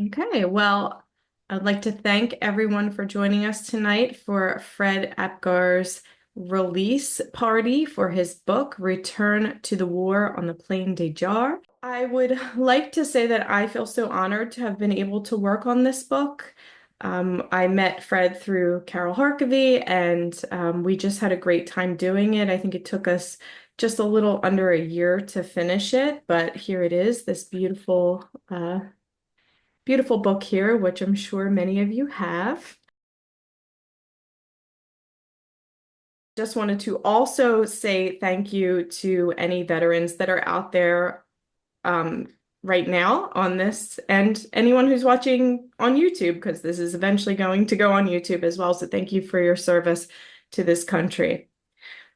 Okay, well, I'd like to thank everyone for joining us tonight for Fred Apgar's release party for his book, Return to the War on the Plaine de Jar. I would like to say that I feel so honored to have been able to work on this book. I met Fred through Carol Harkavy, and we just had a great time doing it. I think it took us just a little under a year to finish it, but here it is, this beautiful book here, which I'm sure many of you have. Just wanted to also say thank you to any veterans that are out there um, right now on this, and anyone who's watching on YouTube, because this is eventually going to go on YouTube as well. So thank you for your service to this country.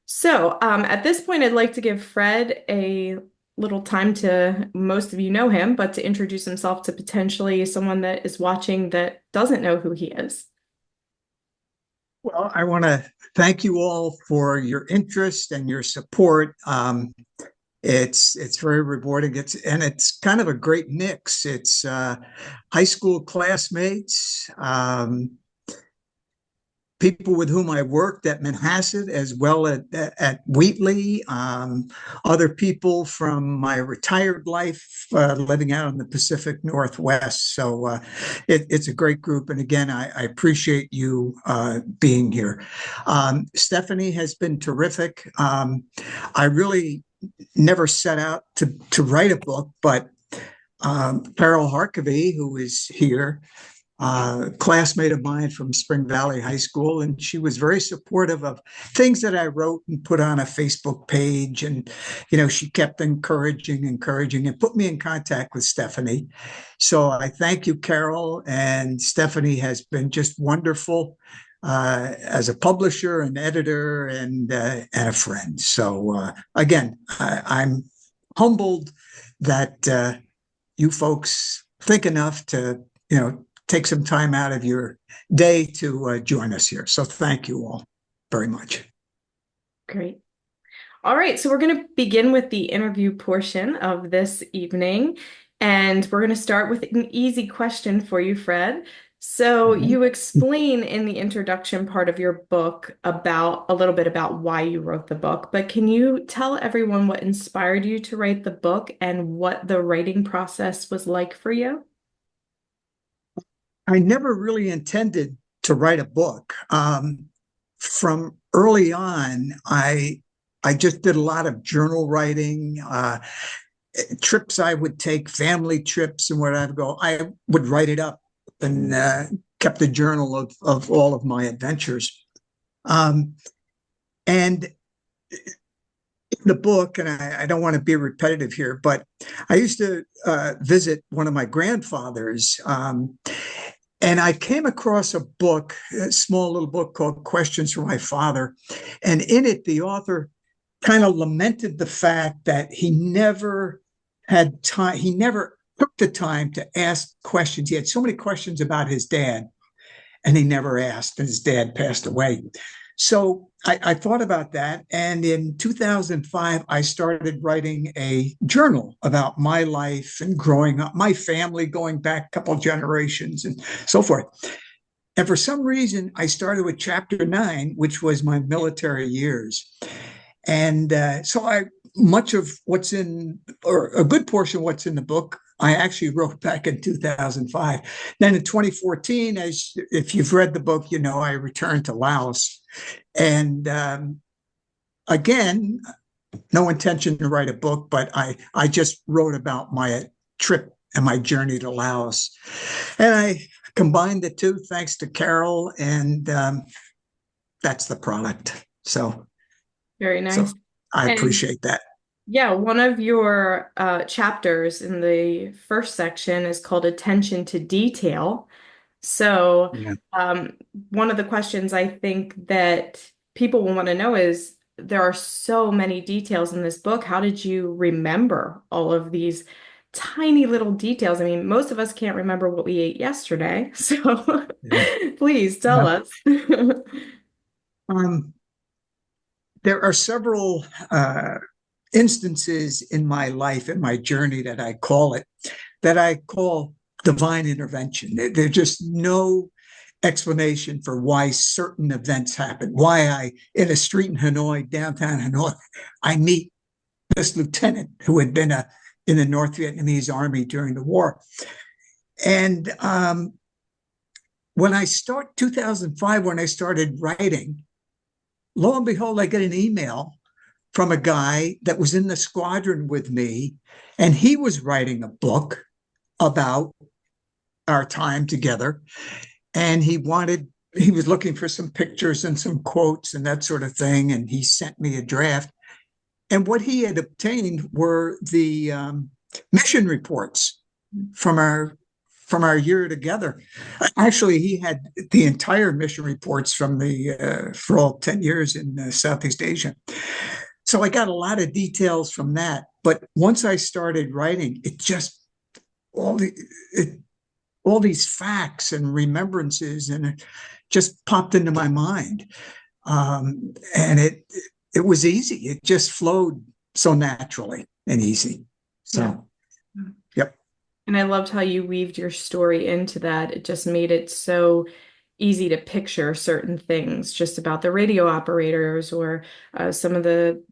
So at this point, I'd like to give Fred a little time to, most of you know him, but to introduce himself to potentially someone that is watching that doesn't know who he is. Well, I want to thank you all for your interest and your support. It's very rewarding. It's kind of a great mix. It's high school classmates, people with whom I worked at Manhasset as well at Wheatley, other people from my retired life living out in the Pacific Northwest. So it's a great group. And again, I appreciate you being here. Stephanie has been terrific. I really never set out to write a book, but Carol Harkavy, who is here, classmate of mine from Spring Valley High School, and she was very supportive of things that I wrote and put on a Facebook page. And, she kept encouraging, and put me in contact with Stephanie. So I thank you, Carol. And Stephanie has been just wonderful as a publisher, an editor, and a friend. So again, I'm humbled that you folks think enough to, take some time out of your day to join us here. So thank you all very much. Great. All right, so we're going to begin with the interview portion of this evening, and we're going to start with an easy question for you, Fred. So Mhm. you explain in the introduction part of your book about a little bit about why you wrote the book, but can you tell everyone what inspired you to write the book and what the writing process was like for you? I never really intended to write a book. From early on, I just did a lot of journal writing, trips I would take, family trips, and where I'd go. I would write it up and kept a journal of all of my adventures. Um, and the book, and I don't want to be repetitive here, but I used to visit one of my grandfathers. And I came across a book, a small little book called Questions from My Father. And in it, the author kind of lamented the fact that he never had time, he never took the time to ask questions. He had so many questions about his dad, and he never asked, and his dad passed away. So I thought about that. And in 2005, I started writing a journal about my life and growing up, my family going back a couple of generations and so forth. And for some reason, I started with chapter 9, which was my military years. And so much of what's in, or a good portion of what's in the book, I actually wrote back in 2005. Then in 2014, as if you've read the book, I returned to Laos. And again, no intention to write a book, but I just wrote about my trip and my journey to Laos. And I combined the two thanks to Carol, and that's the product. Very So nice. I And appreciate that. yeah, one of your chapters in the first section is called Attention to Detail. So, Yeah. one of the questions I think that people will want to know is there are so many details in this book. How did you remember all of these tiny little details? I mean, most of us can't remember what we ate yesterday. So, Yeah. please tell Yeah. us. Um, there are several instances in my life, in my journey that I call divine intervention. There's just no explanation for why certain events happen. Why in a street in Hanoi, downtown Hanoi, I meet this lieutenant who had been in the North Vietnamese army during the war. And when I 2005, when I started writing, lo and behold, I get an email from a guy that was in the squadron with me, and he was writing a book about our time together. And he was looking for some pictures and some quotes and that sort of thing. And he sent me a draft. And what he had obtained were the mission reports from our year together. Actually, he had the entire mission reports from for all 10 years in Southeast Asia. So I got a lot of details from that. But once I started writing, it just all these facts and remembrances, and it just popped into my mind. And it was easy. It just flowed so naturally and easy. So, yeah. Yep. And I loved how you weaved your story into that. It just made it so easy to picture certain things just about the radio operators or some of the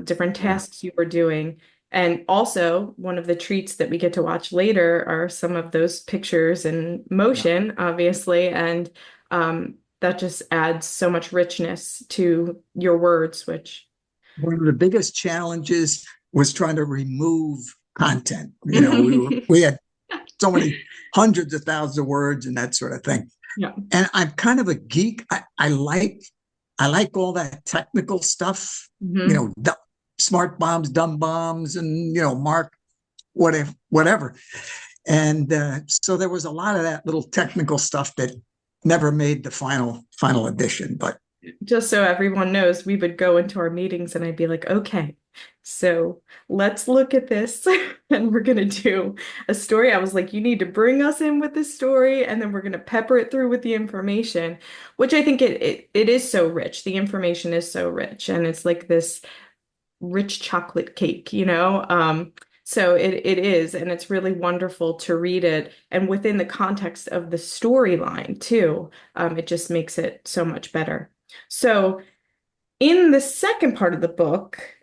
different tasks you were doing. And also, one of the treats that we get to watch later are some of those pictures in motion, obviously. And that just adds so much richness to your words, which One of the biggest challenges was trying to remove content. We had so many hundreds of thousands of words and that sort of thing. Yeah. And I'm kind of a geek. I like all that technical stuff, Mm-hmm. smart bombs, dumb bombs, and mark whatever. And so there was a lot of that little technical stuff that never made the final edition. But Just so everyone knows, we would go into our meetings and I'd be like, okay, so let's look at this and we're going to do a story. I was like, you need to bring us in with this story and then we're going to pepper it through with the information, which I think it is so rich. The information is so rich and it's like this rich chocolate cake, you know? So it is, and it's really wonderful to read it. And within the context of the storyline too, it just makes it so much better. So in the second part of the book,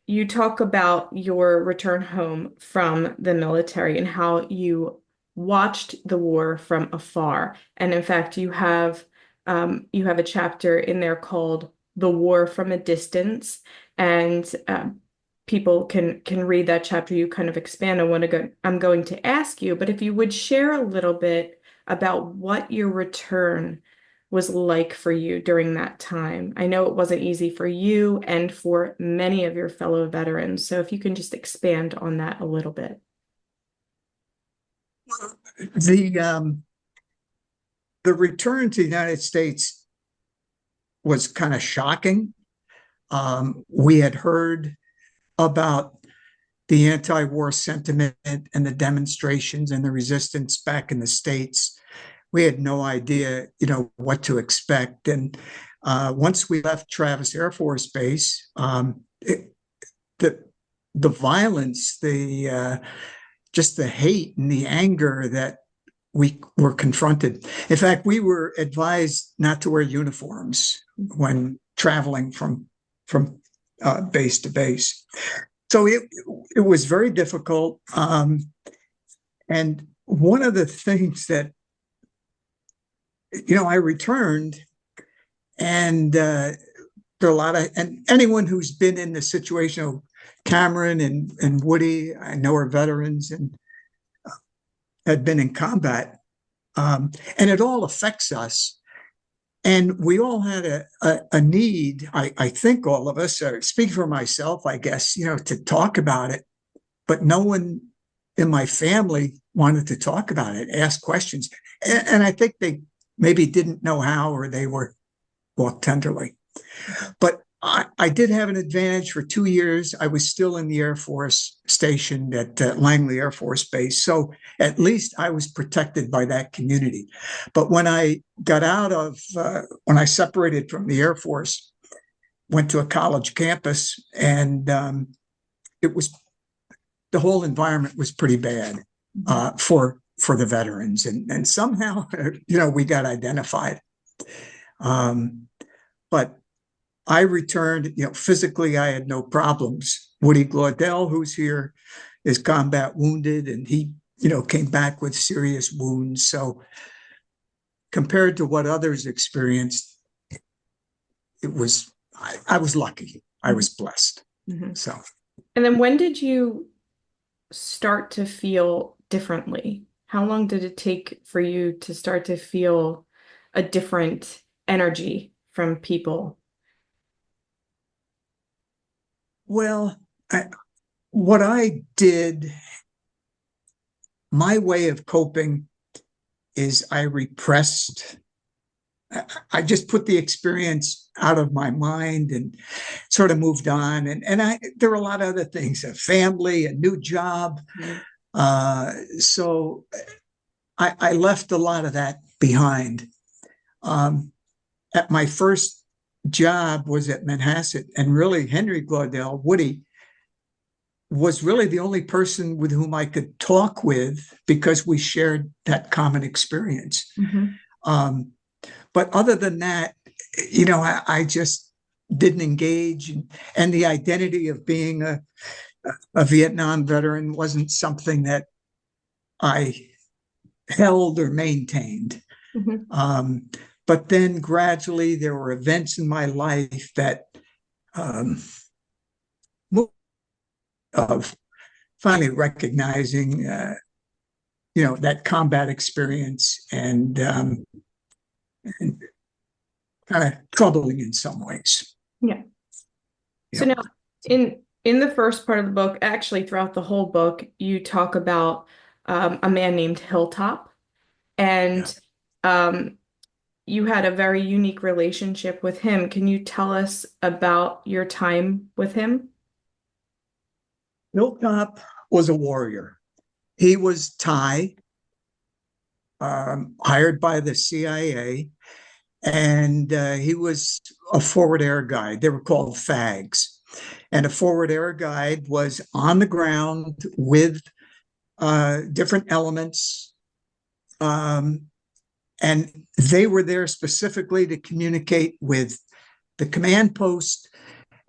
you talk about your return home from the military and how you watched the war from afar. And in fact, you have a chapter in there called "The War from a Distance," and people can read that chapter. You kind of expand on I'm going to ask you, but if you would share a little bit about what your return was like for you during that time. I know it wasn't easy for you and for many of your fellow veterans. So if you can just expand on that a little bit. The return to the United States was kind of shocking. We had heard about the anti-war sentiment and the demonstrations and the resistance back in the States. We had no idea, what to expect. And once we left Travis Air Force Base, the violence, just the hate and the anger that we were confronted. In fact, we were advised not to wear uniforms when traveling from base to base. So it was very difficult. And one of the things that I returned, and there are a lot of, and anyone who's been in the situation, Cameron and Woody, I know are veterans and had been in combat, and it all affects us. And we all had a need, I think all of us, or speak for myself, I guess, to talk about it. But no one in my family wanted to talk about it, ask questions. And I think they maybe didn't know how, or they were walked tenderly. But I did have an advantage for 2 years. I was still in the Air Force stationed at Langley Air Force Base. So at least I was protected by that community. But when I got when I separated from the Air Force, went to a college campus, and the whole environment was pretty bad for for the veterans, and somehow, we got identified. But I returned, physically, I had no problems. Woody Glaudel, who's here, is combat wounded, and he, came back with serious wounds. So compared to what others experienced, I was lucky. I was blessed. Mm-hmm. So, And then when did you start to feel differently? How long did it take for you to start to feel a different energy from people? well, what I did, my way of coping is I repressed. I just put the experience out of my mind and sort of moved on. And there were a lot of other things, a family, a new job. So I left a lot of that behind. At my first job was at Manhasset, and really Henry Glaudel, Woody, was really the only person with whom I could talk with because we shared that common experience. Mm-hmm. But other than that, I just didn't engage. And the identity of being a Vietnam veteran wasn't something that I held or maintained. Mm-hmm. But then gradually there were events in my life that um, of finally recognizing, that combat experience and kind of troubling in some ways. Yeah. So Yeah. now in the first part of the book, actually throughout the whole book, you talk about a man named Hilltop, Yeah. and you had a very unique relationship with him. Can you tell us about your time with him? Hilltop was a warrior. He was Thai, hired by the CIA, and he was a forward air guide. They were called FAGs. And a forward air guide was on the ground with different elements. And they were there specifically to communicate with the command post.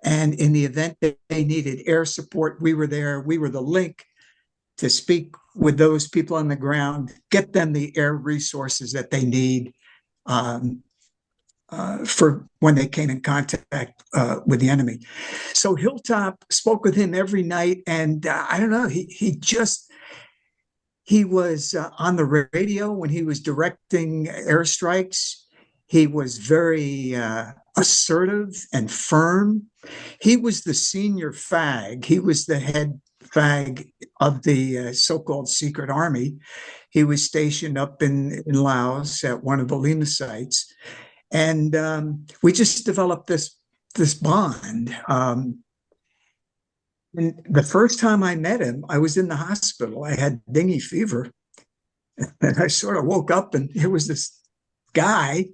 And in the event that they needed air support, we were there. We were the link to speak with those people on the ground, get them the air resources that they need for when they came in contact with the enemy. So Hilltop spoke with him every night, and I don't know, he was on the radio when he was directing airstrikes. He was very assertive and firm. He was the senior FAG. He was the head FAG of the so-called secret army. He was stationed up in Laos at one of the Lima sites. And we just developed this bond. And the first time I met him, I was in the hospital. I had dengue fever. And I sort of woke up, and here was this guy,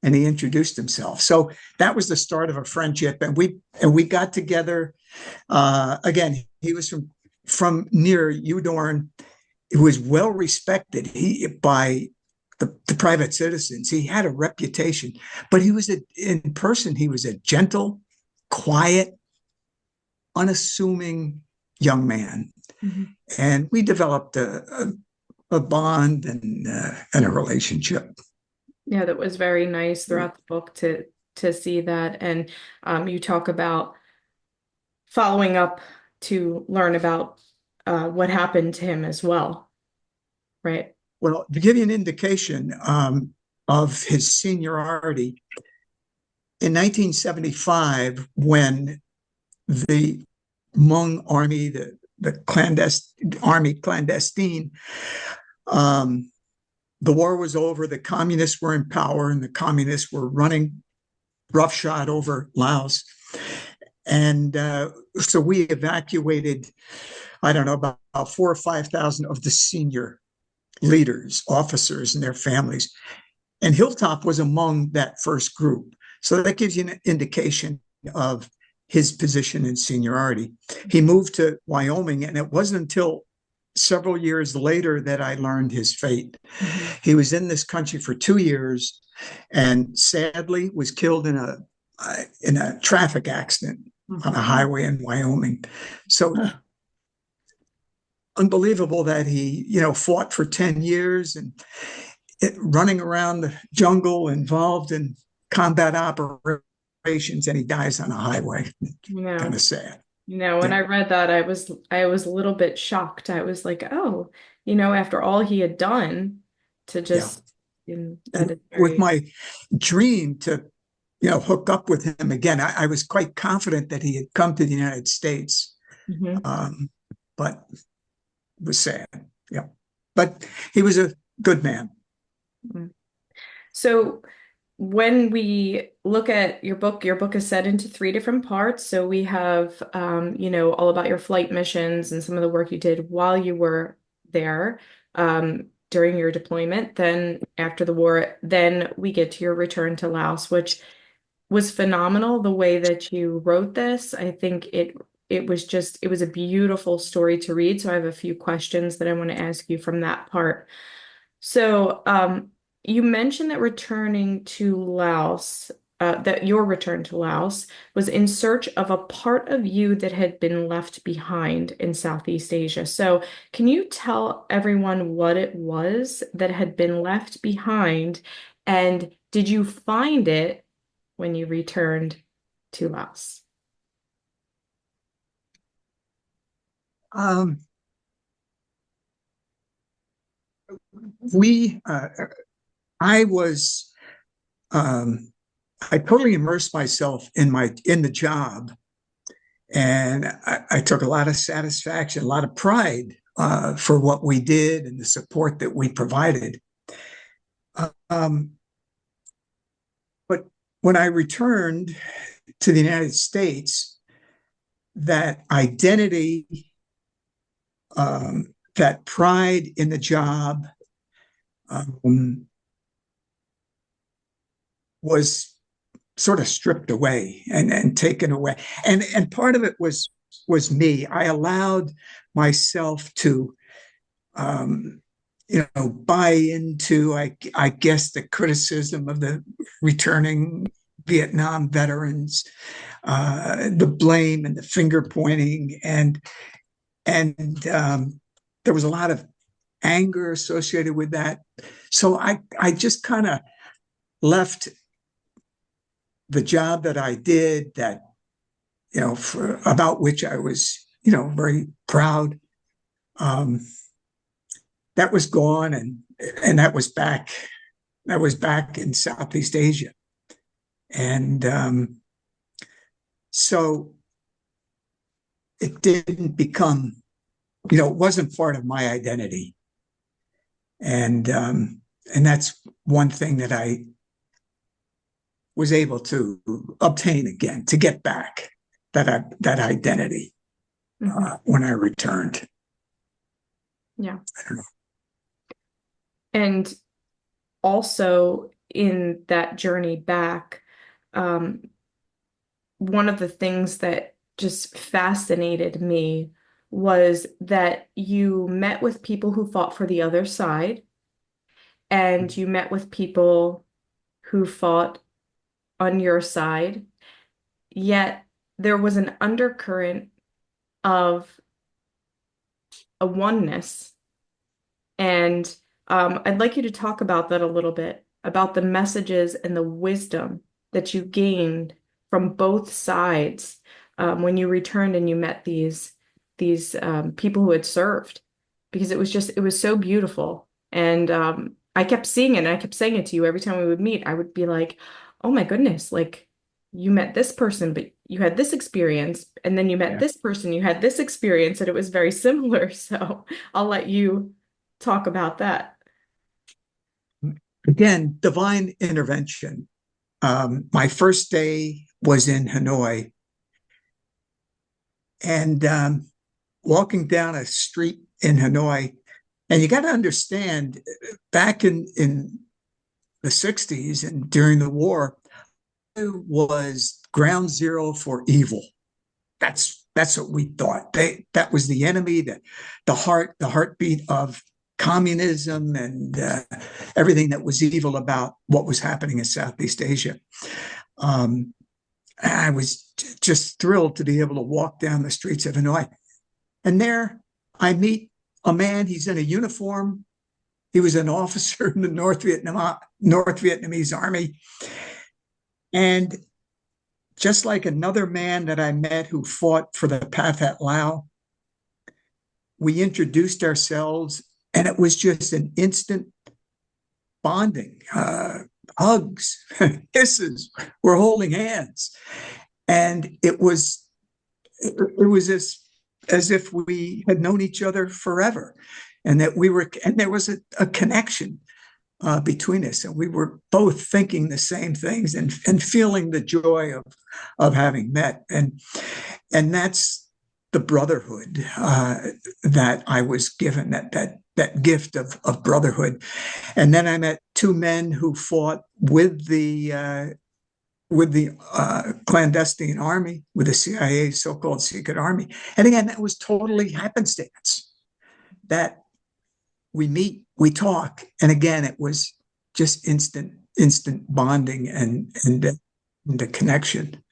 and he introduced himself. So that was the start of a friendship. And we got together. Again, he was from near Udorn. He was well respected by the private citizens. He had a reputation, but in person, he was a gentle, quiet, unassuming young man. Mm-hmm. And we developed a bond and a relationship. Yeah, that was very nice throughout the book to see that. And you talk about following up to learn about what happened to him as well, right? Well, to give you an indication of his seniority, in 1975, when the Hmong army, the clandestine, the war was over, the communists were in power, and the communists were running roughshod over Laos. And so we evacuated, I don't know, about 4,000 or 5,000 of the senior leaders, officers, and their families. And Hilltop was among that first group. So that gives you an indication of his position in seniority. He moved to Wyoming, and it wasn't until several years later that I learned his fate. Mhm. He was in this country for 2 years and sadly was killed in a traffic accident on a Mhm. highway in Wyoming. So unbelievable that he, fought for 10 years and running around the jungle involved in combat operations, and he dies on a highway. Kind No. of sad. When Yeah. I read that, I was a little bit shocked. I was like, oh, after all he had done to Yeah. just, that And is with very. my dream to, hook up with him again, I was quite confident that he had come to the United States. Mhm. Um, but it was sad. Yeah. But he was a good man. Mm. So when we look at your book is set into three different parts. So we have, all about your flight missions and some of the work you did while you were there, during your deployment. Then after the war, then we get to your return to Laos, which was phenomenal the way that you wrote this. I think it was a beautiful story to read. So I have a few questions that I want to ask you from that part. So, you mentioned that returning to Laos, that your return to Laos was in search of a part of you that had been left behind in Southeast Asia. So, can you tell everyone what it was that had been left behind, and did you find it when you returned to Laos? Um, we, I was, um, I totally immersed myself in the job, and I took a lot of satisfaction, a lot of pride for what we did and the support that we provided. Um, but when I returned to the United States, that identity, that pride in the job, um, was sort of stripped away and taken away. And part of it was me. I allowed myself to buy into, I guess, the criticism of the returning Vietnam veterans, the blame and the finger pointing, and there was a lot of anger associated with that. So I just kind of left the job that I did, that about which I was very proud. Um, that was gone, and that was back in Southeast Asia, and so it didn't become, it wasn't part of my identity, and that's one thing that I was able to obtain again, to get back that identity Mhm. when I returned. Yeah. I don't know. And also in that journey back, um, one of the things that just fascinated me was that you met with people who fought for the other side, and you met with people who fought on your side, yet there was an undercurrent of a oneness. And I'd like you to talk about that a little bit, about the messages and the wisdom that you gained from both sides, when you returned and you met these people who had served, because it was so beautiful. And I kept seeing it, and I kept saying it to you every time we would meet. I would be like, "Oh my goodness, like you met this person, but you had this experience, and then you met Yeah. this person, you had this experience, and it was very similar." So I'll let you talk about that. Again, divine intervention. My first day was in Hanoi, and walking down a street in Hanoi, and you got to understand, back in the 60s and during the war, it was ground zero for evil. that's what we thought. That was the enemy, the heartbeat of communism and everything that was evil about what was happening in Southeast Asia. Um, I was just thrilled to be able to walk down the streets of Hanoi. And there I meet a man, he's in a uniform. He was an officer in the North Vietnamese army. And just like another man that I met who fought for the Pathet Lao, we introduced ourselves, and it was just an instant bonding, hugs, kisses. We're holding hands, and it was as if we had known each other forever, and there was a connection between us, and we were both thinking the same things and feeling the joy of having met, and that's the brotherhood that I was given, that gift of brotherhood. And then I met two men who fought with the clandestine army, with the CIA so-called secret army. And again, that was totally happenstance. That we meet, we talk, and again, it was just instant bonding and the connection.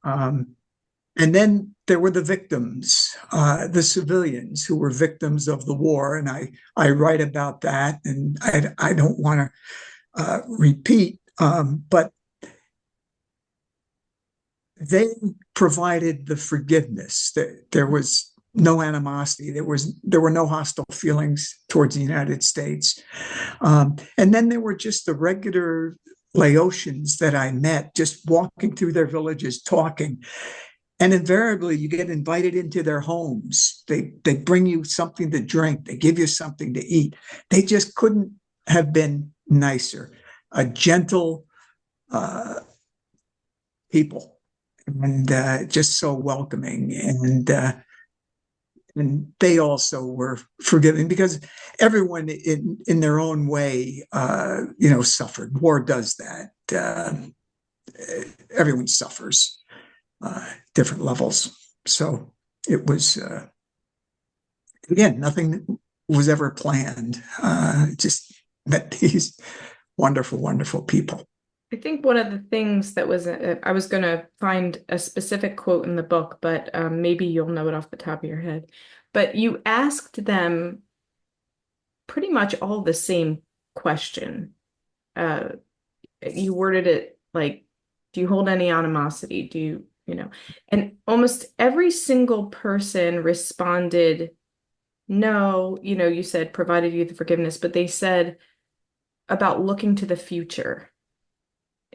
And then there were the victims, the civilians who were victims of the war, and I write about that, and I don't want to repeat, but they provided the forgiveness. There was no animosity. There were no hostile feelings towards the United States. And then there were just the regular Laotians that I met, just walking through their villages, talking. And invariably, you get invited into their homes. They bring you something to drink. They give you something to eat. They just couldn't have been nicer. A gentle people, and just so welcoming. And they also were forgiving, because everyone in their own way, suffered. War does that. Everyone suffers. Different levels. So it was, again, nothing was ever planned. Just met these wonderful, wonderful people. I think one of the things that was, I was going to find a specific quote in the book, but maybe you'll know it off the top of your head. But you asked them pretty much all the same question. You worded it like, do you hold any animosity? Do you, and almost every single person responded, no, you said provided you the forgiveness, but they said about looking to the future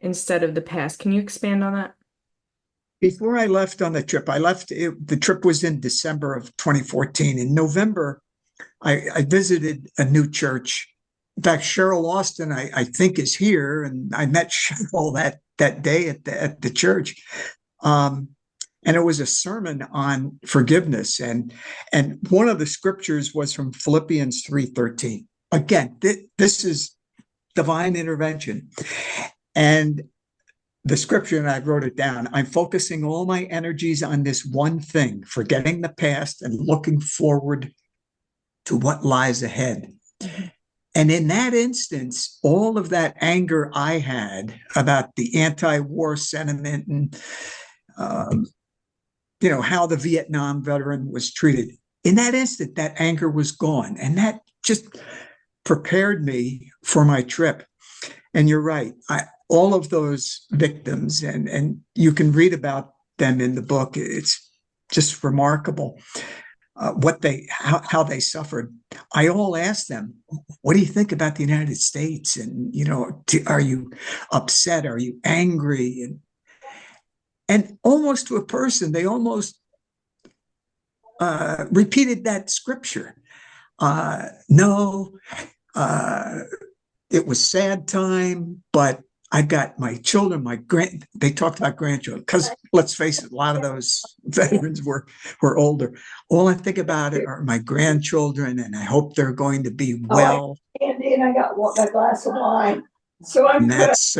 instead of the past. Can you expand on that? Before I left on the trip, the trip was in December of 2014. In November, I visited a new church. In fact, Cheryl Austin, I think, is here, and I met Cheryl that day at the church. And it was a sermon on forgiveness, and one of the scriptures was from Philippians 3:13. Again, this is divine intervention, and the scripture, and I wrote it down. I'm focusing all my energies on this one thing, forgetting the past and looking forward to what lies ahead. And in that instance, all of that anger I had about the anti-war sentiment and how the Vietnam veteran was treated, in that instant, that anger was gone, and that just prepared me for my trip. And you're right, all of those victims, and you can read about them in the book. It's just remarkable how they suffered. I all asked them, what do you think about the United States? And, are you upset? Are you angry? And almost to a person, they almost repeated that scripture. No, it was sad time, but I got my children, they talked about grandchildren, because let's face it, a lot of those veterans were older. All I think about it are my grandchildren, and I hope they're going to be well. Andy, and I got a glass of wine. So I'm and good. that's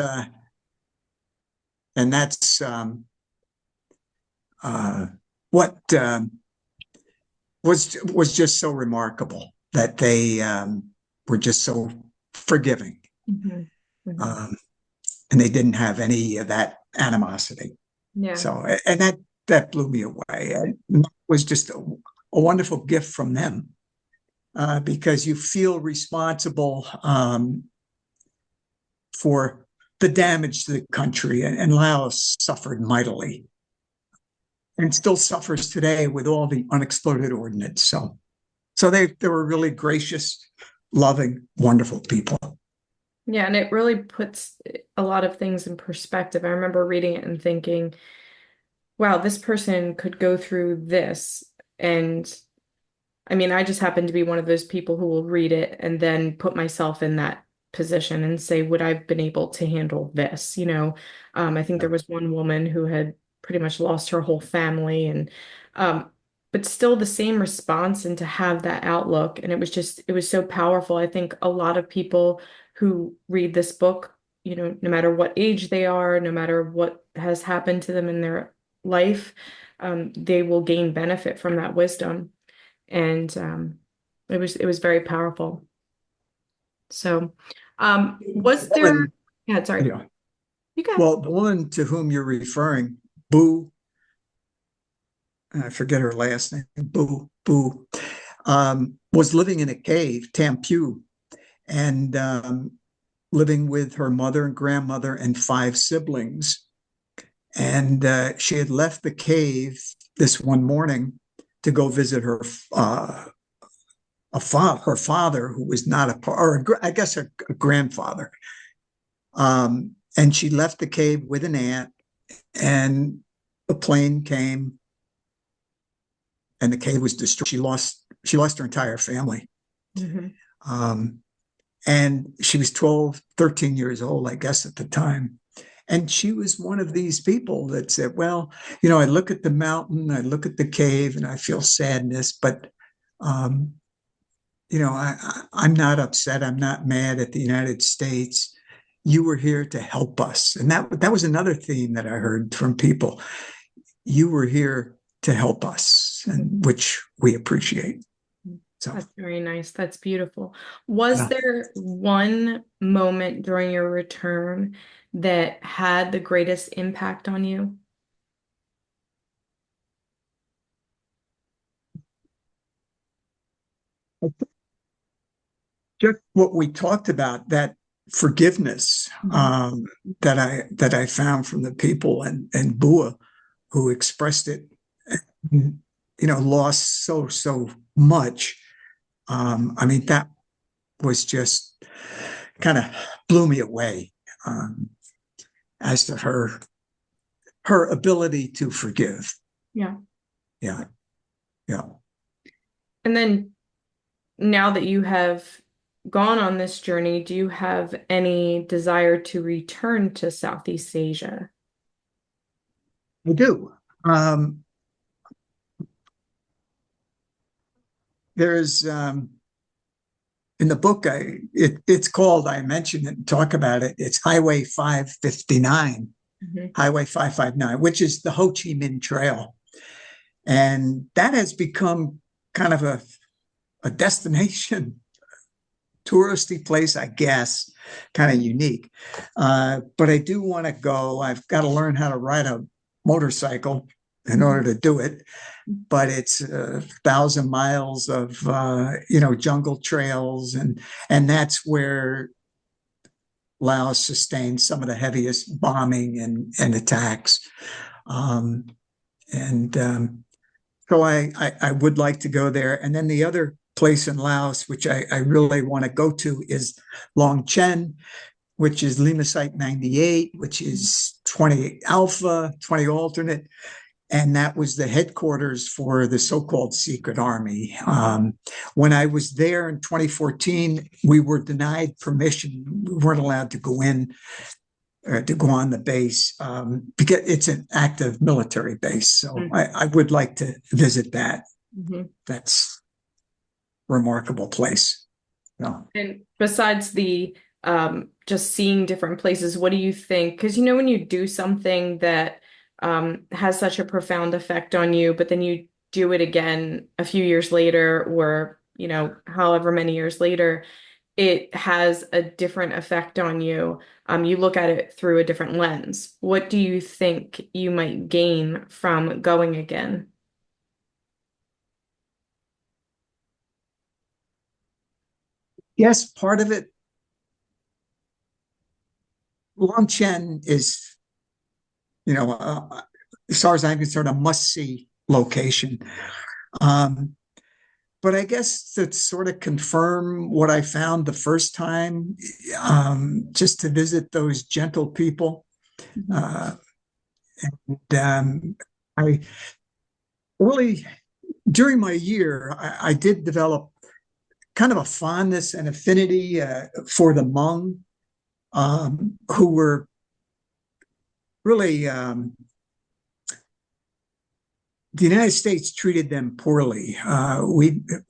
and that's what was just so remarkable that they were just so forgiving, Mhm. Mhm. um, and they didn't have any of that animosity. Yeah. So, and that blew me away. And it was just a wonderful gift from them, because you feel responsible for the damage to the country, and Laos suffered mightily and still suffers today with all the unexploded ordnance. So they were really gracious, loving, wonderful people. Yeah, and it really puts a lot of things in perspective. I remember reading it and thinking, wow, this person could go through this. And I mean, I just happen to be one of those people who will read it and then put myself in that position and say, would I have been able to handle this? I think there was one woman who had pretty much lost her whole family and but still the same response and to have that outlook. And it was so powerful. I think a lot of people who read this book, no matter what age they are, no matter what has happened to them in their life, they will gain benefit from that wisdom. And it was very powerful. So, was there? Woman, Yeah, sorry. yeah. You got. Well, the woman to whom you're referring, Boo, I forget her last name, Boo, was living in a cave, Tampu, and living with her mother and grandmother and five siblings. And she had left the cave this one morning to go visit her father, who was not or I guess a grandfather. And she left the cave with an aunt, and the plane came, and the cave was destroyed. She lost her entire family. Mhm. Um, and she was 12, 13 years old, I guess, at the time. And she was one of these people that said, well, I look at the mountain, I look at the cave, and I feel sadness, but um, I'm not upset. I'm not mad at the United States. You were here to help us. And that was another theme that I heard from people. You were here to help us, and which we appreciate. So That's very nice. That's beautiful. Was uh, there one moment during your return that had the greatest impact on you? just what we talked about, that forgiveness, Mhm. that I found from the people, and Bua, who expressed it, lost so much. I mean, that was just kind of blew me away, as to her ability to forgive. Yeah. Yeah, yeah. And then now that you have gone on this journey, do you have any desire to return to Southeast Asia? I do. There's in the book, it's called, I mentioned it and talk about it. It's Highway 559, Mhm. Highway 559, which is the Ho Chi Minh Trail. And that has become kind of a destination touristy place, I guess, kind of unique. But I do want to go. I've got to learn how to ride a motorcycle in order to do it. But it's 1,000 miles of jungle trails, and that's where Laos sustained some of the heaviest bombing and attacks. Um, and So I would like to go there. And then the other place in Laos, which I really want to go to, is Long Chen, which is Lima Site 98, which is 20 Alpha, 20 alternate. And that was the headquarters for the so-called secret army. When I was there in 2014, we were denied permission. We weren't allowed to go in, to go on the base, because it's an active military base. So I would like to visit that. Mhm. That's a remarkable place. No. And besides the just seeing different places, what do you think? Because when you do something that has such a profound effect on you, but then you do it again a few years later, or, however many years later, it has a different effect on you. You look at it through a different lens. What do you think you might gain from going again? Yes, part of it, Longchen is, as far as I'm concerned, a must-see location. Um, but I guess to sort of confirm what I found the first time, just to visit those gentle people. Mhm. Uh, and I really, during my year, I did develop kind of a fondness and affinity for the Hmong, who were really the United States treated them poorly.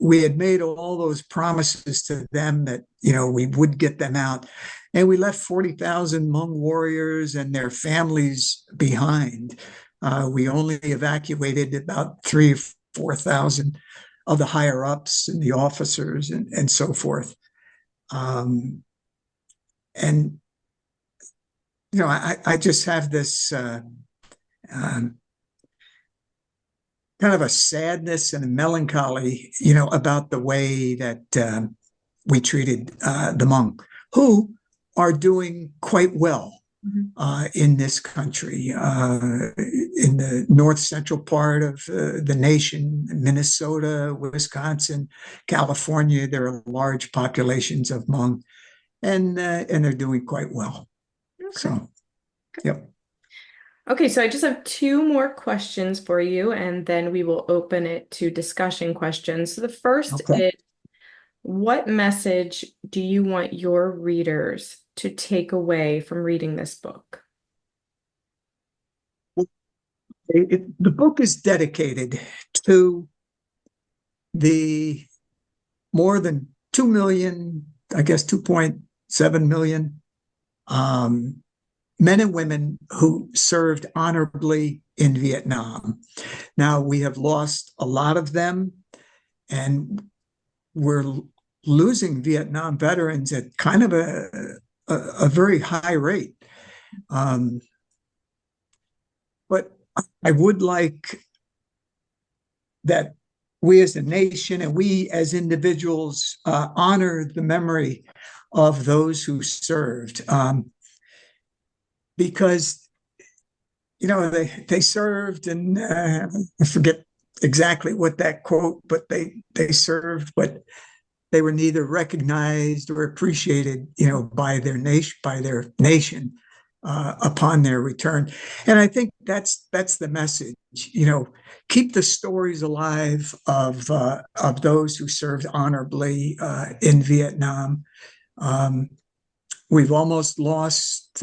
We had made all those promises to them that we would get them out, and we left 40,000 Hmong warriors and their families behind. We only evacuated about 3 or 4,000 of the higher ups and the officers and so forth. Um, and I just have this um, kind of a sadness and a melancholy, about the way that we treated the Hmong, who are doing quite well Mhm. in this country, in the north central part of the nation, Minnesota, Wisconsin, California. There are large populations of Hmong, and they're doing quite well. Okay. So, yep. Okay, so I just have two more questions for you, and then we will open it to discussion questions. So the first Okay. is, what message do you want your readers to take away from reading this book? The book is dedicated to the more than 2 million, I guess 2.7 million um, men and women who served honorably in Vietnam. Now, we have lost a lot of them, and we're losing Vietnam veterans at kind of a very high rate. Um, but I would like that we as a nation and we as individuals honor the memory of those who served, because they served, and I forget exactly what that quote, but they served, but they were neither recognized or appreciated, by their nation upon their return. And I think that's the message. Keep the stories alive of those who served honorably in Vietnam. Um, we've almost lost.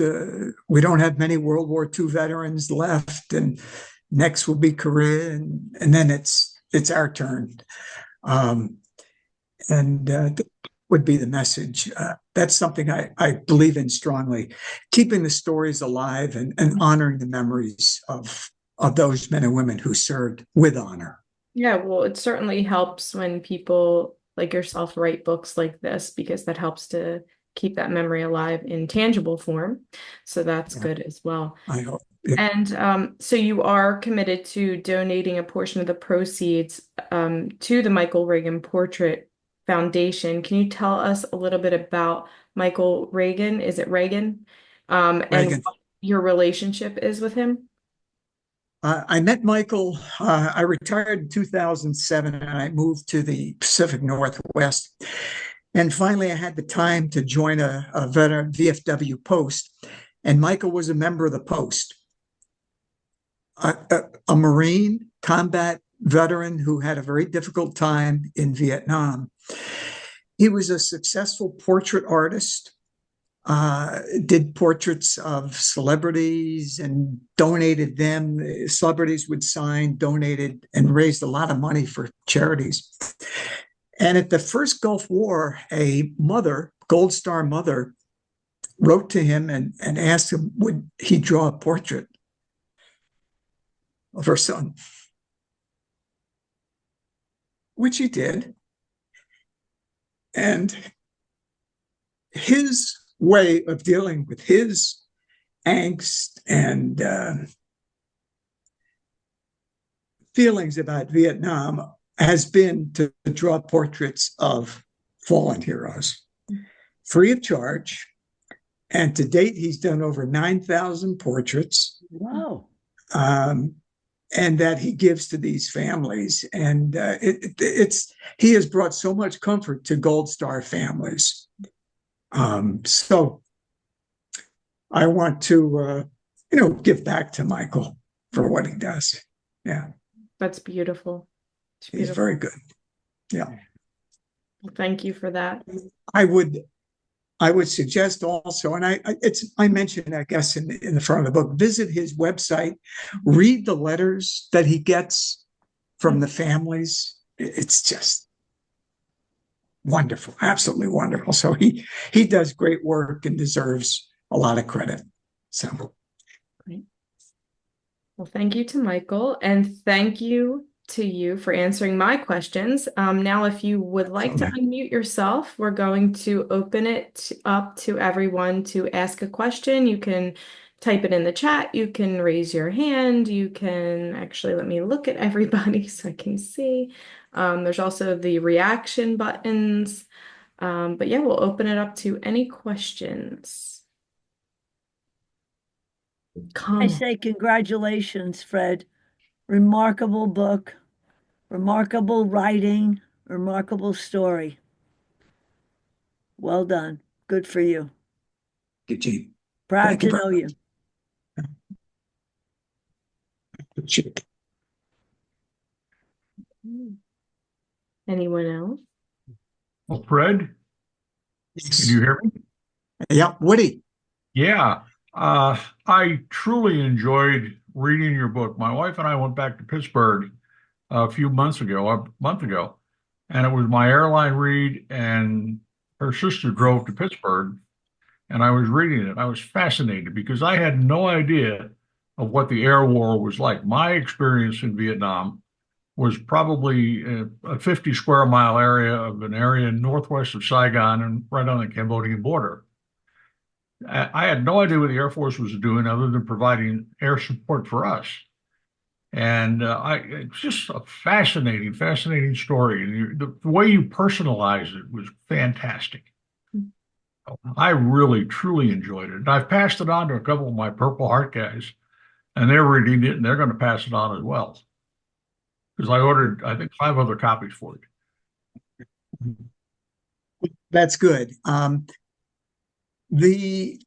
We don't have many World War II veterans left, and next will be Korea, and then it's our turn. Um, and would be the message. That's something I believe in strongly. Keeping the stories alive and honoring the memories of those men and women who served with honor. Yeah, well, it certainly helps when people like yourself write books like this because that helps to keep that memory alive in tangible form. So that's Yeah, good as well. I hope. Yeah. And so you are committed to donating a portion of the proceeds to the Michael Reagan Portrait Foundation. Can you tell us a little bit about Michael Reagan? Is it Reagan? And Reagan. what your relationship is with him? I met Michael. I retired in 2007 and I moved to the Pacific Northwest. And finally, I had the time to join a veteran VFW post. And Michael was a member of the post, a Marine combat veteran who had a very difficult time in Vietnam. He was a successful portrait artist, did portraits of celebrities and donated them. Celebrities would sign, donated, and raised a lot of money for charities. And at the first Gulf War, a mother, Gold Star mother, wrote to him and asked him, would he draw a portrait? of her son, which he did. And his way of dealing with his angst and feelings about Vietnam has been to draw portraits of fallen heroes free of charge. And to date, he's done over 9,000 portraits. Wow. And that he gives to these families. And he has brought so much comfort to Gold Star families. So I want to, give back to Michael for what he does. Yeah. That's beautiful. It's He's beautiful. very good. Yeah. Well, thank you for that. I would suggest also, and I mentioned, I guess, in the front of the book, visit his website, read the letters that he gets from the families. It's just wonderful, absolutely wonderful. So he does great work and deserves a lot of credit. So Great. Well, thank you to Michael, and thank you to you for answering my questions. Now, if you would like to unmute yourself, we're going to open it up to everyone to ask a question. You can type it in the chat. You can raise your hand. You can actually let me look at everybody so I can see. There's also the reaction buttons. But yeah, we'll open it up to any questions. I say congratulations, Fred. Remarkable book, remarkable writing, remarkable story. Well done. Good for you. Gene. Proud to know you. Anyone else? Well, Fred, Yes. can you hear me? Yeah, Woody. Yeah, I truly enjoyed reading your book. My wife and I went back to Pittsburgh a few months ago, a month ago, and it was my airline read, and her sister drove to Pittsburgh, and I was reading it. I was fascinated because I had no idea of what the air war was like. My experience in Vietnam was probably a 50 square mile area of an area northwest of Saigon and right on the Cambodian border. I had no idea what the Air Force was doing other than providing air support for us. And it's just a fascinating, fascinating story. And the way you personalize it was fantastic. I really, truly enjoyed it. And I've passed it on to a couple of my Purple Heart guys, and they're reading it and they're going to pass it on as well. Because I ordered, I think, 5 other copies for it. That's good. The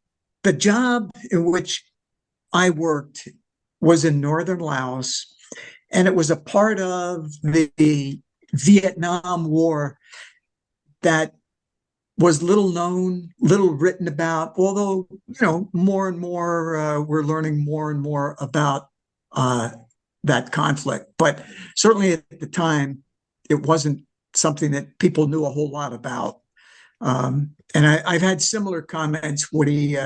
job in which I worked was in northern Laos, and it was a part of the Vietnam War that was little known, little written about, although, more and more we're learning more and more about that conflict. But certainly at the time, it wasn't something that people knew a whole lot about. And I've had similar comments, Woody,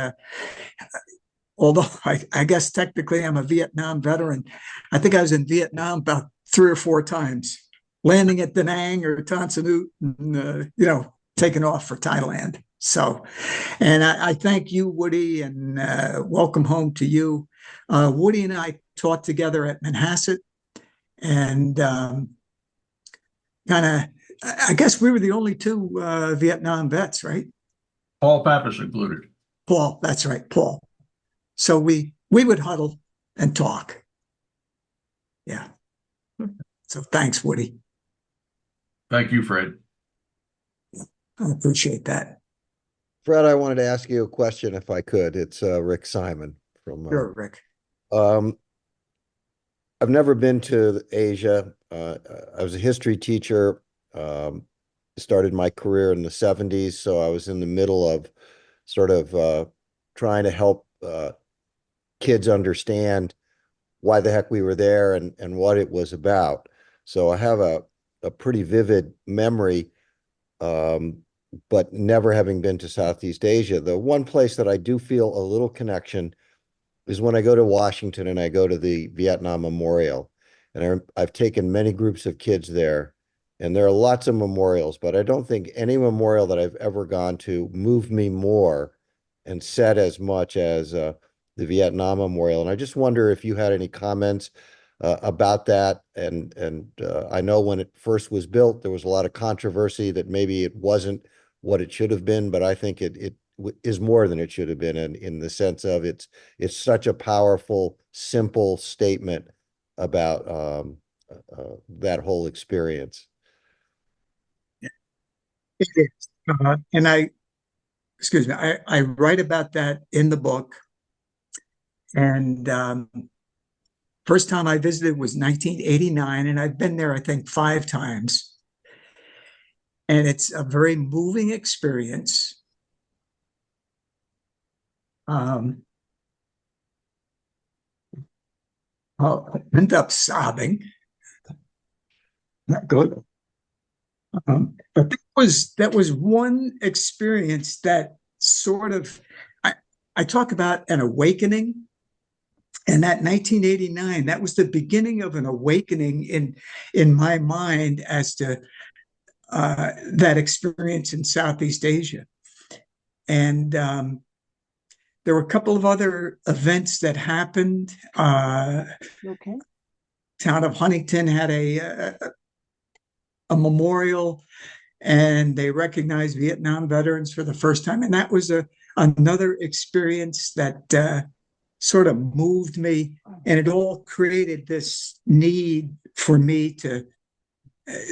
although I guess technically I'm a Vietnam veteran. I think I was in Vietnam about 3 or 4 times, landing at Da Nang or Tan Son Nhut, and, taking off for Thailand. So, and I thank you, Woody, and welcome home to you. Woody and I taught together at Manhasset, and kind of, I guess we were the only 2 Vietnam vets, right? Paul Pappas included. Paul, that's right, Paul. So we would huddle and talk. Yeah. So thanks, Woody. Thank you, Fred. I appreciate that. Fred, I wanted to ask you a question if I could. It's Rick Simon from Sure, Rick. I've never been to Asia. I was a history teacher, started my career in the 70s, so I was in the middle of sort of trying to help kids understand why the heck we were there and what it was about. So I have a pretty vivid memory, but never having been to Southeast Asia. The one place that I do feel a little connection is when I go to Washington and I go to the Vietnam Memorial, and I've taken many groups of kids there, and there are lots of memorials, but I don't think any memorial that I've ever gone to moved me more and said as much as the Vietnam Memorial. And I just wonder if you had any comments about that. And I know when it first was built, there was a lot of controversy that maybe it wasn't what it should have been, but I think it is more than it should have been in the sense of it's such a powerful, simple statement about that whole experience. It is. And excuse me, I write about that in the book. And first time I visited was 1989, and I've been there, I think, 5 times. And it's a very moving experience. I'll end up sobbing. Not good. But that was one experience that sort of I talk about an awakening, and that 1989, that was the beginning of an awakening in my mind as to that experience in Southeast Asia. And there were a couple of other events that happened. Okay. Town of Huntington had a memorial, and they recognized Vietnam veterans for the first time. And that was another experience that sort of moved me. And it all created this need for me to,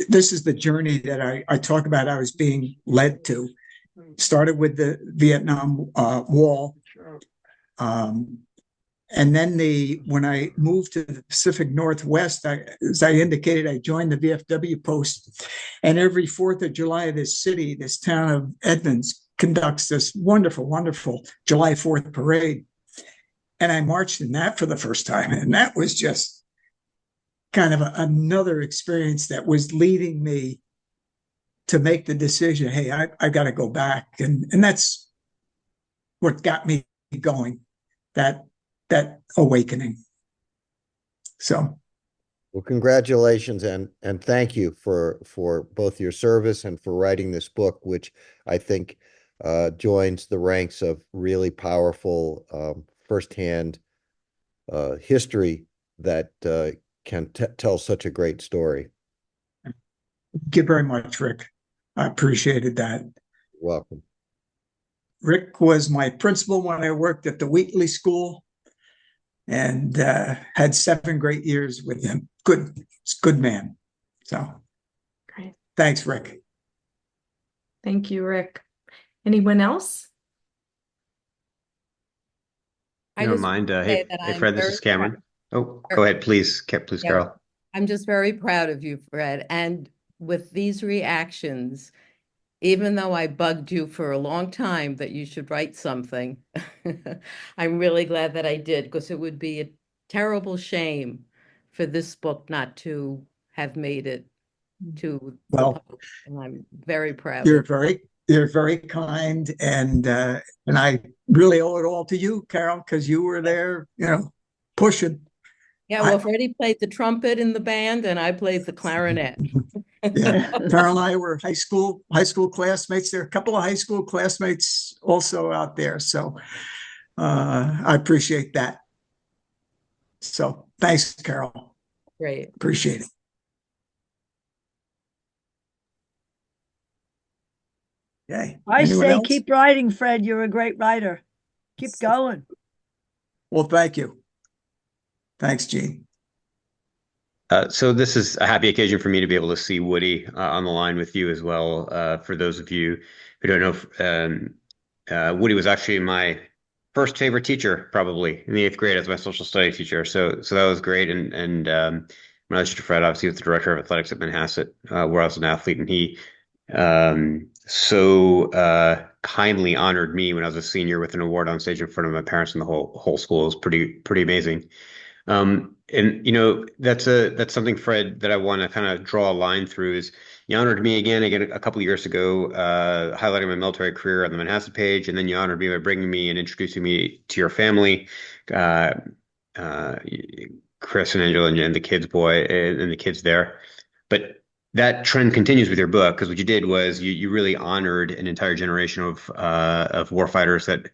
this is the journey that I talk about, I was being led to. Started with the Vietnam Wall. And then when I moved to the Pacific Northwest, as I indicated, I joined the VFW post. And every 4th of July, this town of Edmonds, conducts this wonderful, wonderful July 4th parade. And I marched in that for the first time. And that was just kind of another experience that was leading me to make the decision, hey, I got to go back. And that's what got me going, that awakening. So, well, congratulations and thank you for both your service and for writing this book, which I think joins the ranks of really powerful firsthand history that can tell such a great story. thank you very much, Rick. I appreciated that. You're welcome. Rick was my principal when I worked at the Wheatley School, and had 7 great years with him. Good man. So, Great. Thanks, Rick. Thank you, Rick. Anyone else? I You don't just mind? want to say that Hey, I'm Fred, this very is Cameron. Oh, Sure. go ahead, please. Please, Yeah. Carol. I'm just very proud of you, Fred. And with these reactions, even though I bugged you for a long time that you should write something, I'm really glad that I did, because it would be a terrible shame for this book not to have made it to the Well, public. And I'm very proud you're of very kind, and I really owe it all to you, Carol, because you were there, pushing. Yeah, well, Freddie played the trumpet in the band and I played the clarinet. Yeah, Carol and I were high school classmates. There are a couple of high school classmates also out there, so I appreciate that. So thanks, Carol. Great. Appreciate it. Okay. I Anyone say else? keep writing, Fred. You're a great writer. Keep going. Well, thank you. Thanks, Gene. So this is a happy occasion for me to be able to see Woody on the line with you as well. For those of you who don't know, Woody was actually my first favorite teacher, probably in the 8th grade as my social studies teacher. So that was great. And when I was teacher Fred, obviously was the director of athletics at Manhasset, where I was an athlete, and he so kindly honored me when I was a senior with an award on stage in front of my parents and the whole school. It was pretty amazing. And that's something, Fred, that I want to kind of draw a line through is, You honored me again a couple of years ago, highlighting my military career on the Manhasset page, and then you honored me by bringing me and introducing me to your family, uh, uh, Chris and Angela and the kids, boy, and the kids there. But that trend continues with your book because what you did was you really honored an entire generation of warfighters that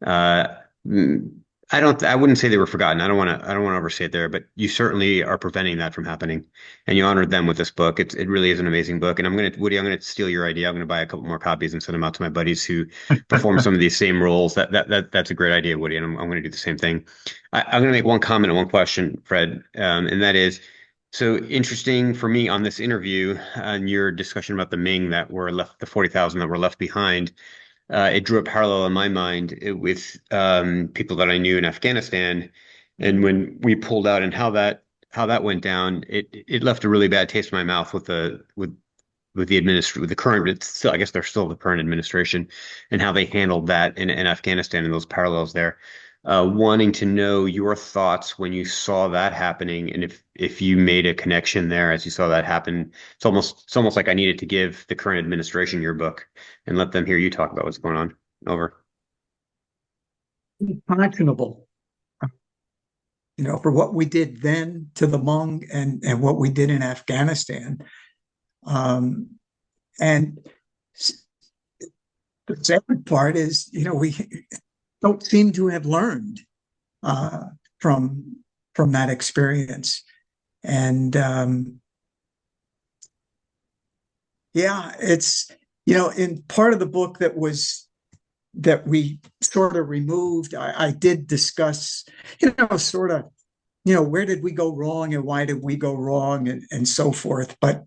uh, mm, I wouldn't say they were forgotten. I don't want to overstate there, but you certainly are preventing that from happening, and you honored them with this book. It really is an amazing book, and Woody, I'm gonna steal your idea. I'm gonna buy a couple more copies and send them out to my buddies who perform some of these same roles. That's a great idea, Woody, and I'm gonna do the same thing. I'm gonna make one comment and one question, Fred, and that is. So interesting for me on this interview and your discussion about the Ming that were left, the 40,000 that were left behind. It drew a parallel in my mind with people that I knew in Afghanistan, and when we pulled out and how that went down, it left a really bad taste in my mouth with the current. It's still, I guess they're still the current administration, and how they handled that in Afghanistan and those parallels there. Wanting to know your thoughts when you saw that happening, and if you made a connection there as you saw that happen. It's almost like I needed to give the current administration your book and let them hear you talk about what's going on. Over. Unconscionable, for what we did then to the Hmong and what we did in Afghanistan. And the second part is, we don't seem to have learned from that experience. And it's, in part of the book that we sort of removed, I did discuss, sort of, where did we go wrong and why did we go wrong and so forth. But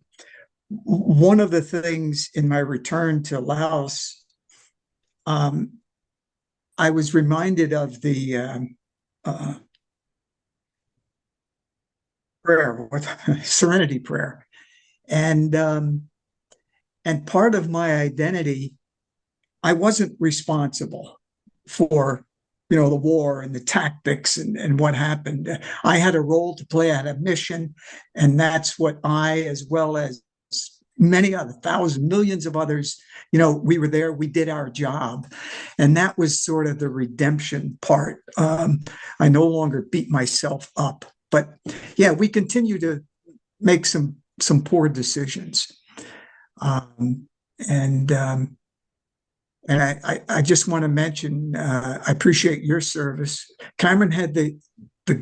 one of the things in my return to Laos, I was reminded of the prayer, with serenity prayer, and part of my identity, I wasn't responsible for the war and the tactics and what happened. I had a role to play, I had a mission, and that's what I, as well as many other millions of others, we were there, we did our job. And that was sort of the redemption part. I no longer beat myself up, but we continue to make some poor decisions. And I just want to mention, I appreciate your service. Cameron had the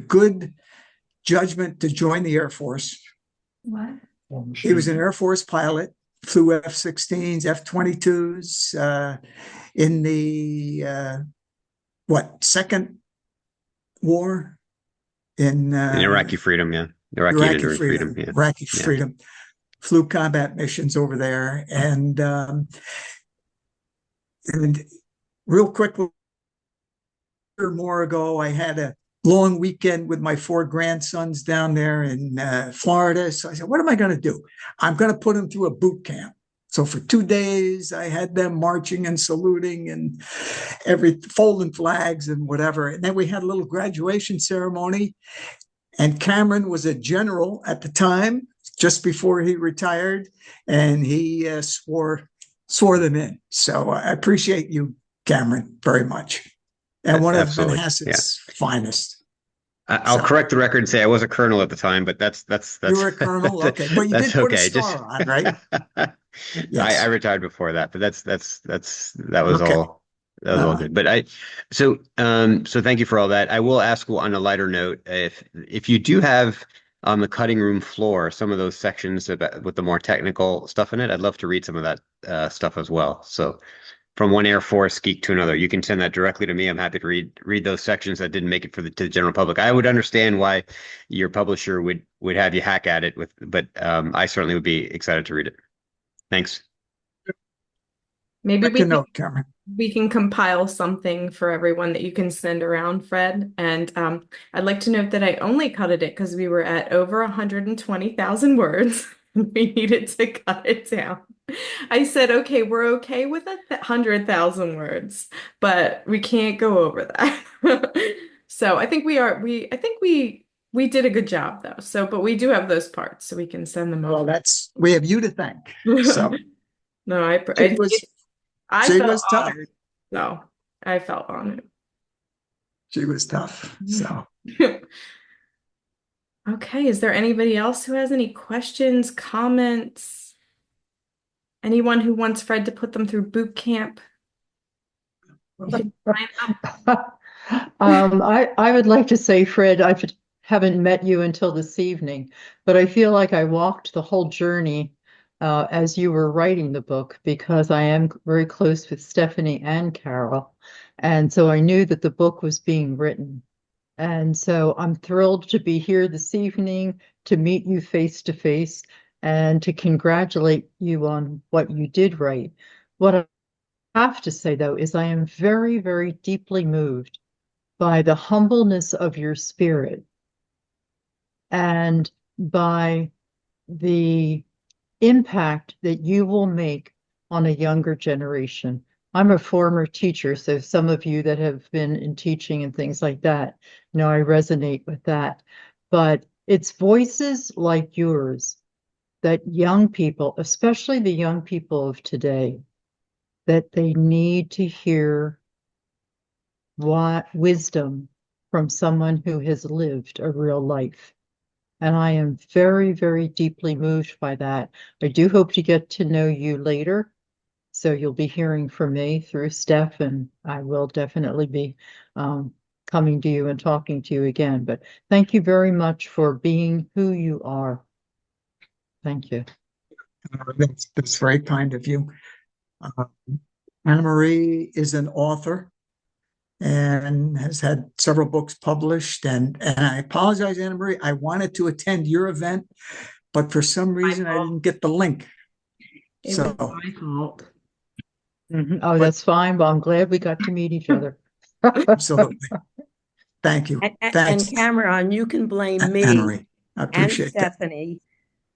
good judgment to join the Air Force. What? He was an Air Force pilot, flew F-16s, F-22s in the second war in Iraqi freedom, yeah. Iraqi enduring freedom, yeah. Iraqi freedom. Flew combat missions over there, and real quick, or more ago, I had a long weekend with my 4 grandsons down there in Florida. So I said, what am I going to do? I'm going to put them through a boot camp. So for 2 days, I had them marching and saluting and folding flags and whatever. And then we had a little graduation ceremony. And Cameron was a general at the time, just before he retired, and he swore them in. So I appreciate you, Cameron, very much. And one of Manhasset's finest. I'll correct the record and say I was a colonel at the time, but that's you were a colonel, okay? But you did put a star on, right? Yes. I retired before that, but that was okay. all. That was all good. But so thank you for all that. I will ask on a lighter note, if you do have on the cutting room floor some of those sections with the more technical stuff in it, I'd love to read some of that stuff as well. So from one Air Force geek to another, you can send that directly to me. I'm happy to read those sections that didn't make it to the general public. I would understand why your publisher would have you hack at it but I certainly would be excited to read it. Thanks. Maybe Cameron. we can compile something for everyone that you can send around, Fred. And I'd like to note that I only cut it because we were at over 120,000 words. We needed to cut it down. I said, okay, we're okay with 100,000 words, but we can't go over that. So I think we We did a good job though. So, but we do have those parts, so we can send them Well, over. we have you to thank. So No, she was, I she felt was tough. honored. No, I felt honored. She was tough. So Okay, is there anybody else who has any questions, comments? Anyone who wants Fred to put them through boot camp? You can sign up. I would like to say, Fred, haven't met you until this evening, but I feel like I walked the whole journey as you were writing the book because I am very close with Stephanie and Carol. And so I knew that the book was being written. And so I'm thrilled to be here this evening to meet you face to face and to congratulate you on what you did write. What I have to say, though, is I am very, very deeply moved by the humbleness of your spirit and by the impact that you will make on a younger generation. I'm a former teacher, so some of you that have been in teaching and things like that, I resonate with that. But it's voices like yours that young people, especially the young people of today, that they need to hear wisdom from someone who has lived a real life. And I am very, very deeply moved by that. I do hope to get to know you later. So you'll be hearing from me through Steph, and I will definitely be coming to you and talking to you again. But thank you very much for being who you are. Thank you. that's very kind of you. Anna Marie is an author and has had several books published. And I apologize, Anna Marie. I wanted to attend your event, but for some reason I didn't get the link. It was So my fault. Oh, that's fine. Well, I'm glad we got to meet each other. absolutely. Thank you. And Thanks, Cameron, you can blame Anna me Marie. I and appreciate that. Stephanie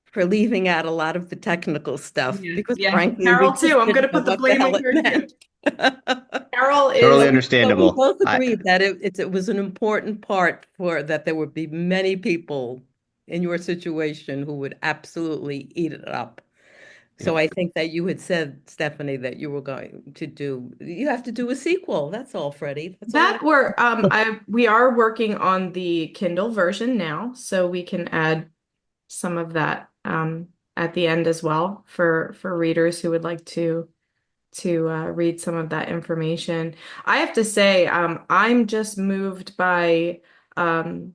for leaving out a lot of the technical stuff Yeah, because yeah. frankly, we Carol just too. I'm gonna didn't know put the what the blame on hell it her too. meant. Carol Totally is But we understandable. both agreed that it was an important part for that there would be many people in your situation who would absolutely eat it up. So I think that you had said, Stephanie, that you were going to you have to do a sequel. That's all, Freddie. That's all. that we are working on the Kindle version now, so we can add some of that at the end as well for readers who would like to read some of that information. I have to say, I'm just moved by the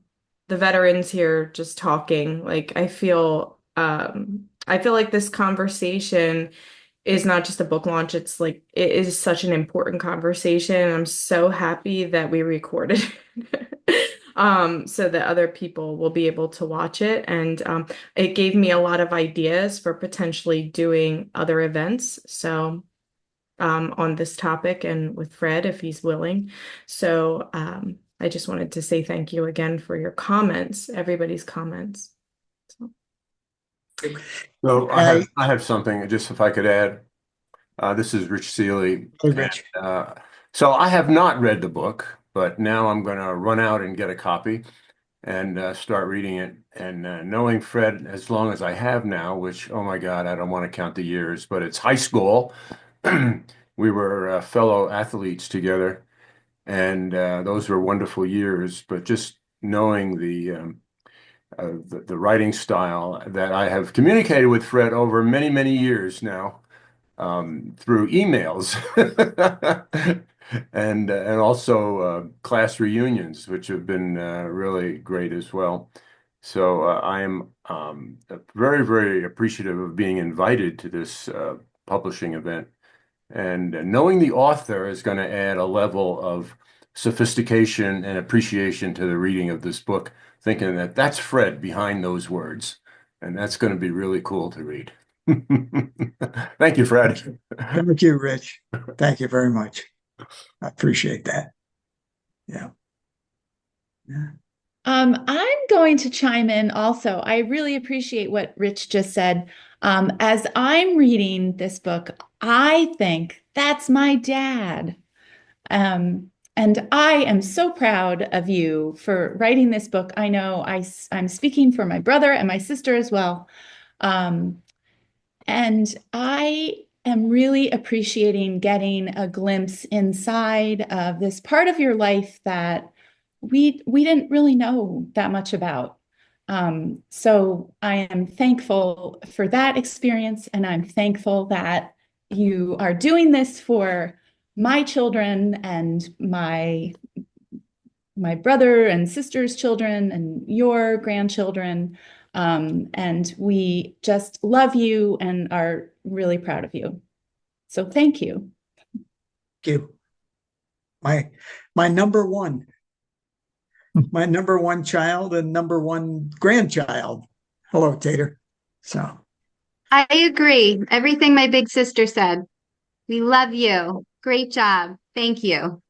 veterans here just talking. Like I feel like this conversation is not just a book launch. It's like it is such an important conversation. And I'm so happy that we recorded it. So that other people will be able to watch it. And it gave me a lot of ideas for potentially doing other events. So on this topic and with Fred if he's willing. So I just wanted to say thank you again for your comments, everybody's comments. So. So Hey, I have something, just if I could add. This is Rich Seeley. hey, Rich. So I have not read the book, but now I'm going to run out and get a copy and start reading it. And knowing Fred as long as I have now, which, oh my God, I don't want to count the years, but it's high school. We were fellow athletes together, and those were wonderful years. But just knowing the writing style that I have communicated with Fred over many, many years now through emails and also class reunions, which have been really great as well. So I am very, very appreciative of being invited to this publishing event. And knowing the author is going to add a level of sophistication and appreciation to the reading of this book, thinking that that's Fred behind those words. And that's going to be really cool to read. Thank you, Fred. Thank you, Rich. Thank you very much. I appreciate that. Yeah. Yeah. I'm going to chime in also. I really appreciate what Rich just said. As I'm reading this book, I think that's my dad. And I am so proud of you for writing this book. I know I'm speaking for my brother and my sister as well. And I am really appreciating getting a glimpse inside of this part of your life that we didn't really know that much about. So I am thankful for that experience, and I'm thankful that you are doing this for my children and my brother and sister's children and your grandchildren. And we just love you and are really proud of you. So thank you. Thank you. My number one, my number one child and number one grandchild. Hello, Tater. So I agree. Everything my big sister said. We love you. Great job. Thank you.